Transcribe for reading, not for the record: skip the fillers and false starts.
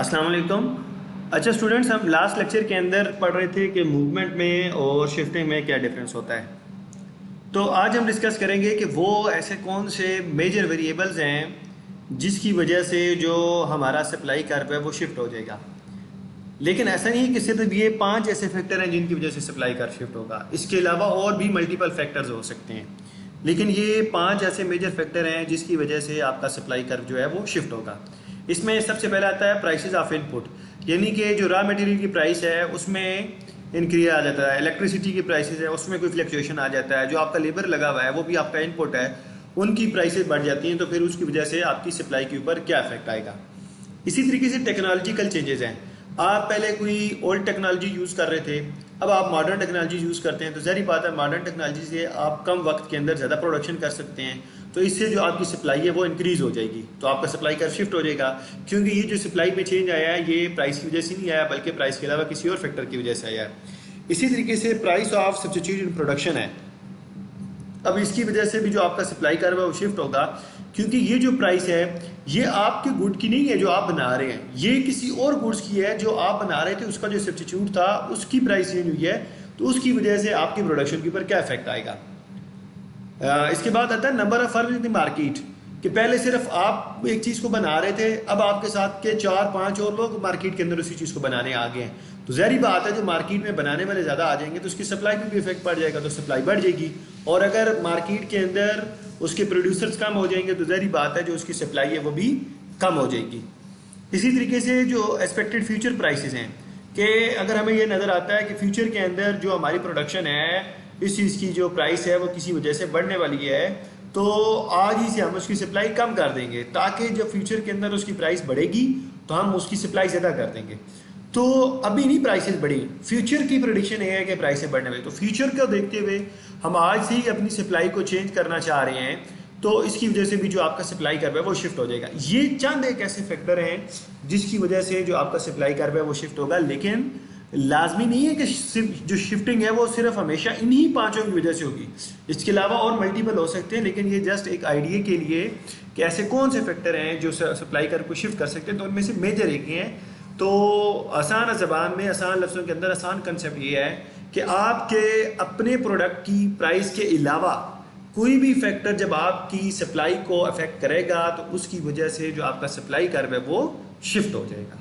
अस्सलाम वालेकुम। अच्छा स्टूडेंट्स, हम लास्ट लेक्चर के अंदर पढ़ रहे थे कि मूवमेंट में और शिफ्टिंग में क्या डिफरेंस होता है। तो आज हम डिस्कस करेंगे कि वो ऐसे कौन से मेजर वेरिएबल्स हैं जिसकी वजह से जो हमारा सप्लाई कर्व है वो शिफ्ट हो जाएगा। लेकिन ऐसा नहीं है कि सिर्फ ये 5 ऐसे फैक्टर हैं जिनकी वजह से सप्लाई कर्व शिफ्ट होगा। इसके अलावा और भी मल्टीपल फैक्टर्स हो सकते हैं, लेकिन ये 5 ऐसे मेजर फैक्टर हैं जिसकी वजह से आपका सप्लाई कर्व जो है वो शिफ्ट होगा। इसमें सबसे पहला आता है प्राइसेस ऑफ इनपुट, यानी कि जो रॉ मटेरियल की प्राइस है उसमें इंक्रीज आ जाता है। इलेक्ट्रिसिटी की प्राइसेस है उसमें कोई फ्लक्चुएशन आ जाता है। जो आपका लेबर लगा हुआ है वो भी आपका इनपुट है, उनकी प्राइसेस बढ़ जाती हैं, तो फिर उसकी वजह से आपकी सप्लाई के ऊपर क्या इफेक्ट आएगा। इसी तरीके से टेक्नोलॉजिकल चेंजेस हैं। आप पहले कोई ओल्ड टेक्नोलॉजी यूज़ कर रहे थे, अब आप मॉडर्न टेक्नोलॉजी यूज़ करते हैं, तो ज़ाहिर बात है मॉडर्न टेक्नोलॉजी से आप कम वक्त के अंदर ज़्यादा प्रोडक्शन कर सकते हैं, तो इससे जो आपकी सप्लाई है वो इंक्रीज़ हो जाएगी, तो आपका सप्लाई का शिफ्ट हो जाएगा। क्योंकि ये जो सप्लाई में चेंज आया है ये प्राइस की वजह से नहीं आया, बल्कि प्राइस के अलावा किसी और फैक्टर की वजह से आया है। इसी तरीके से price of substitute in production है। अब इसकी वजह से भी जो आपका सप्लाई कर्व है वो शिफ्ट होगा, क्योंकि ये जो प्राइस है ये आपके गुड की नहीं है जो आप बना रहे हैं, ये किसी और गुड्स की है जो आप बना रहे थे, उसका जो सब्स्टिट्यूट था उसकी प्राइस चेंज हुई है, तो उसकी वजह से आपकी प्रोडक्शन के ऊपर क्या इफेक्ट आएगा। इसके बाद आता है number of firm in the market, कि पहले सिर्फ आप एक चीज़ को बना रहे थे, अब आपके साथ के 4-5 और लोग मार्केट के अंदर उसी चीज़ को बनाने आ गए हैं, तो ज़ाहिर बात है जो मार्केट में बनाने वाले ज़्यादा आ जाएंगे तो उसकी सप्लाई पर भी इफेक्ट पड़ जाएगा, तो सप्लाई बढ़ जाएगी। और अगर मार्केट के अंदर उसके प्रोड्यूसर्स कम हो जाएंगे तो ज़ाहिर बात है जो उसकी सप्लाई है वो भी कम हो जाएगी। इसी तरीके से जो एक्सपेक्टेड फ्यूचर प्राइसेस हैं, कि अगर हमें ये नज़र आता है कि फ्यूचर के अंदर जो हमारी प्रोडक्शन है इस चीज़ की जो प्राइस है वो किसी वजह से बढ़ने वाली है, तो आज ही से हम उसकी सप्लाई कम कर देंगे, ताकि जब फ्यूचर के अंदर उसकी प्राइस बढ़ेगी तो हम उसकी सप्लाई ज़्यादा कर देंगे। तो अभी नहीं प्राइसेस बढ़ी, फ्यूचर की प्रेडिक्शन ये है कि प्राइसेस बढ़ने वाली, तो फ्यूचर को देखते हुए हम आज से ही अपनी सप्लाई को चेंज करना चाह रहे हैं, तो इसकी वजह से भी जो आपका सप्लाई कर्व है वो शिफ्ट हो जाएगा। ये चंद एक ऐसे फैक्टर हैं जिसकी वजह से जो आपका सप्लाई कर्व है वो शिफ्ट होगा, लेकिन लाजमी नहीं है कि जो शिफ्टिंग है वो सिर्फ हमेशा इन्हीं 5 की वजह से होगी, इसके अलावा और मल्टीपल हो सकते हैं, लेकिन ये जस्ट एक आइडिया के लिए कि ऐसे कौन से फैक्टर हैं जो सप्लाई कर्व को शिफ्ट कर सकते हैं, तो उनमें से मेजर एक ही हैं। तो आसान ज़बान में आसान लफ्ज़ों के अंदर आसान कंसेप्ट ये है कि आपके अपने प्रोडक्ट की प्राइस के अलावा कोई भी फैक्टर जब आपकी सप्लाई को अफेक्ट करेगा तो उसकी वजह से जो आपका सप्लाई कर्व है वो शिफ्ट हो जाएगा।